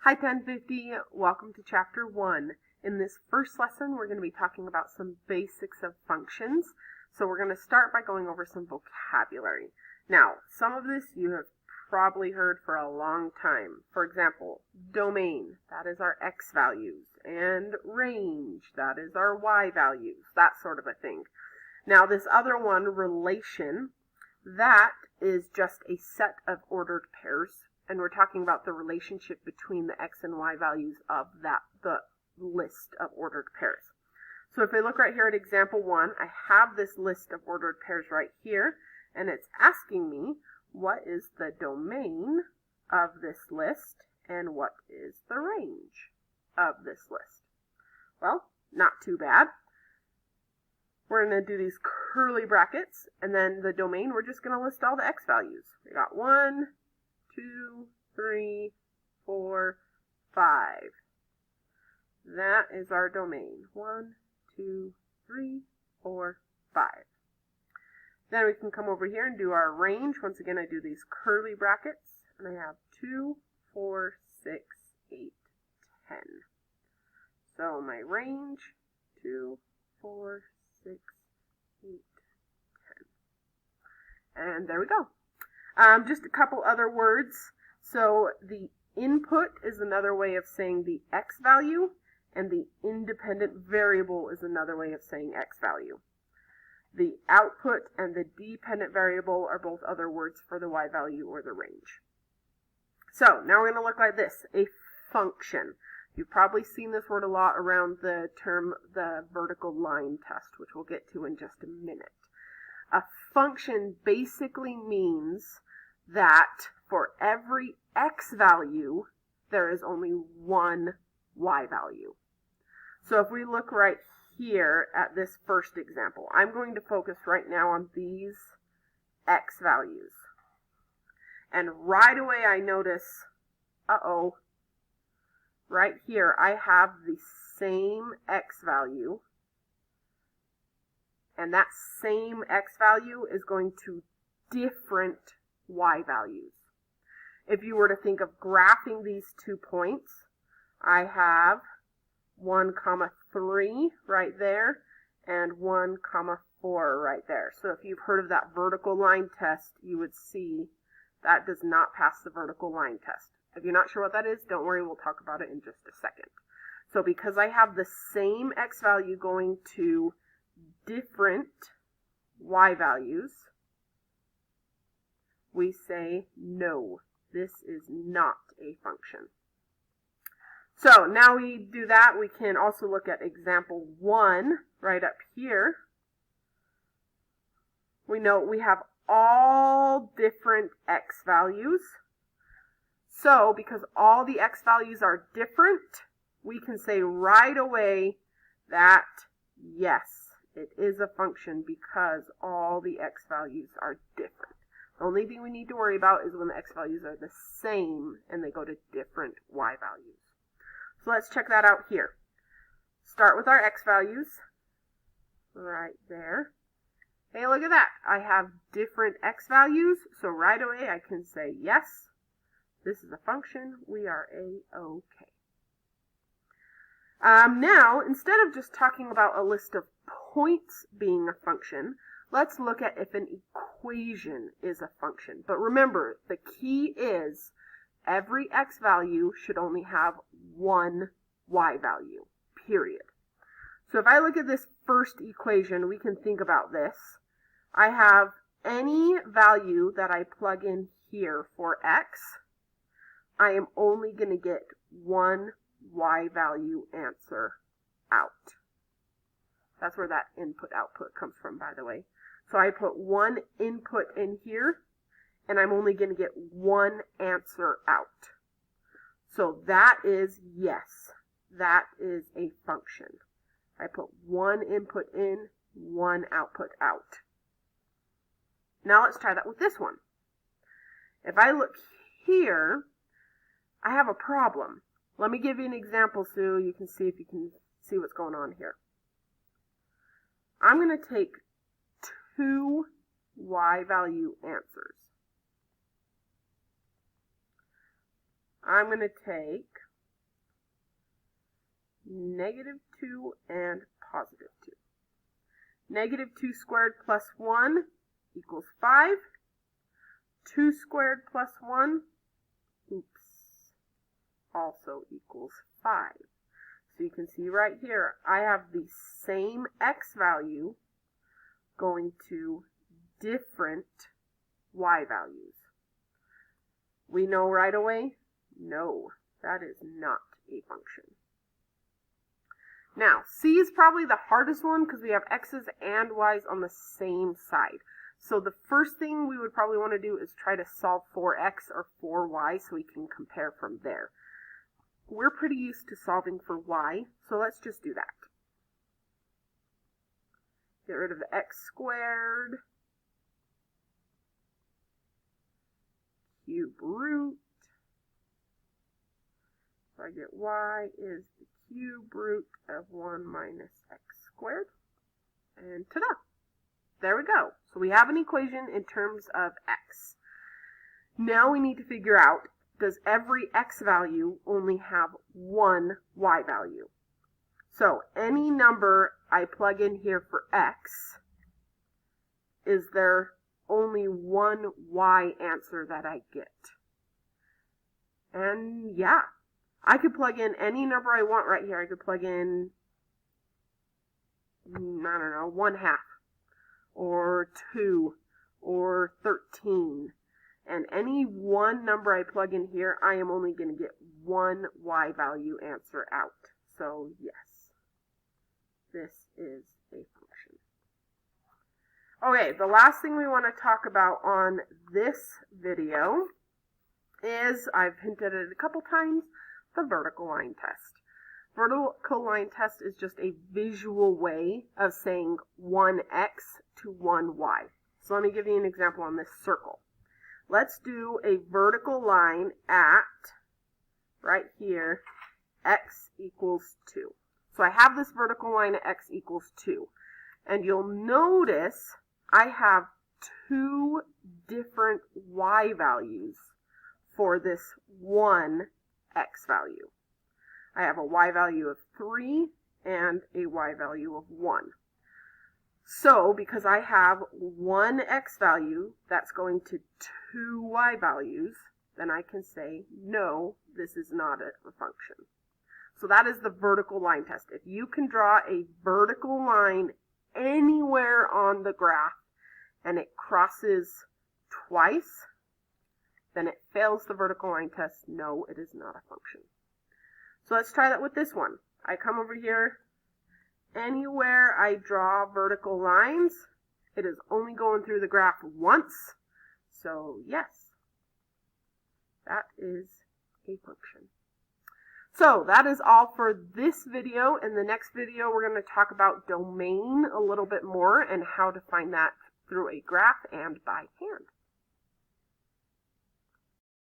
Hi 1050, welcome to chapter 1. In this first lesson we're going to be talking about some basics of functions. So we're going to start by going over some vocabulary. Now, some of this you have probably heard for a long time. For example, domain, that is our x values, and range, that is our y values, that sort of a thing. Now this other one, relation, that is just a set of ordered pairs. And we're talking about the relationship between the x and y values of the list of ordered pairs. So if I look right here at example 1, I have this list of ordered pairs right here, and it's asking me what is the domain of this list and what is the range of this list. Well, not too bad. We're going to do these curly brackets, and then the domain, we're just going to list all the x values. We got 1, 2, 3, 4, 5. That is our domain. 1, 2, 3, 4, 5. Then we can come over here and do our range. Once again, I do these curly brackets, and I have 2, 4, 6, 8, 10. So my range, 2, 4, 6, 8, 10. And there we go. Just a couple other words. So the input is another way of saying the x value, and the independent variable is another way of saying x value. The output and the dependent variable are both other words for the y value or the range. So now we're going to look like this, a function. You've probably seen this word a lot around the term the vertical line test, which we'll get to in just a minute. A function basically means that for every x value, there is only one y value. So if we look right here at this first example, I'm going to focus right now on these x values. And right away I notice, right here I have the same x value. And that same x value is going to different y values. If you were to think of graphing these 2 points, I have 1, 3 right there and 1, 4 right there. So if you've heard of that vertical line test, you would see that does not pass the vertical line test. If you're not sure what that is, don't worry, we'll talk about it in just a second. So because I have the same x value going to different y values, we say no, this is not a function. So now we do that, we can also look at example 1 right up here. We know we have all different x values. So because all the x values are different, we can say right away that yes, it is a function because all the x values are different. The only thing we need to worry about is when the x values are the same and they go to different y values. So let's check that out here. Start with our x values right there. Hey, look at that. I have different x values, so right away I can say yes, this is a function. We are A-OK. Now, instead of just talking about a list of points being a function, let's look at if an equation is a function. But remember, the key is every x value should only have one y value, period. So if I look at this first equation, we can think about this. I have any value that I plug in here for x, I am only going to get one y value answer out. That's where that input-output comes from, by the way. So I put one input in here, and I'm only going to get one answer out. So that is yes, that is a function. I put one input in, one output out. Now let's try that with this one. If I look here, I have a problem. Let me give you an example so you can see if you can see what's going on here. I'm going to take 2 y value answers. I'm going to take negative 2, and positive 2. Negative 2 squared plus 1 equals 5. 2 squared plus 1, also equals 5. So you can see right here, I have the same x value going to different y values. We know right away, no, that is not a function. Now, C is probably the hardest one because we have x's and y's on the same side. So the first thing we would probably want to do is try to solve for x or for y so we can compare from there. We're pretty used to solving for y, so let's just do that. Get rid of the x squared, cube root. So I get y is the cube root of 1 minus x squared. And ta-da! There we go. So we have an equation in terms of x. Now we need to figure out, does every x value only have one y value? So any number I plug in here for x, is there only one y answer that I get? And yeah, I could plug in any number I want right here. I could plug in, I don't know, 1/2, or 2, or 13. And any one number I plug in here, I am only going to get one y value answer out. So yes, this is a function. Okay, the last thing we want to talk about on this video is, I've hinted at it a couple times, the vertical line test. Vertical line test is just a visual way of saying 1x to 1y. So let me give you an example on this circle. Let's do a vertical line at, right here, x equals 2. So I have this vertical line at x equals 2. And you'll notice I have two different y values for this one x value. I have a y value of 3 and a y value of 1. So, because I have one x value that's going to two y values, then I can say, no, this is not a function. So that is the vertical line test. If you can draw a vertical line anywhere on the graph and it crosses twice, then it fails the vertical line test. No, it is not a function. So let's try that with this one. I come over here. Anywhere I draw vertical lines, it is only going through the graph once. So yes, that is a function. So that is all for this video. In the next video, we're going to talk about domain a little bit more and how to find that through a graph and by hand.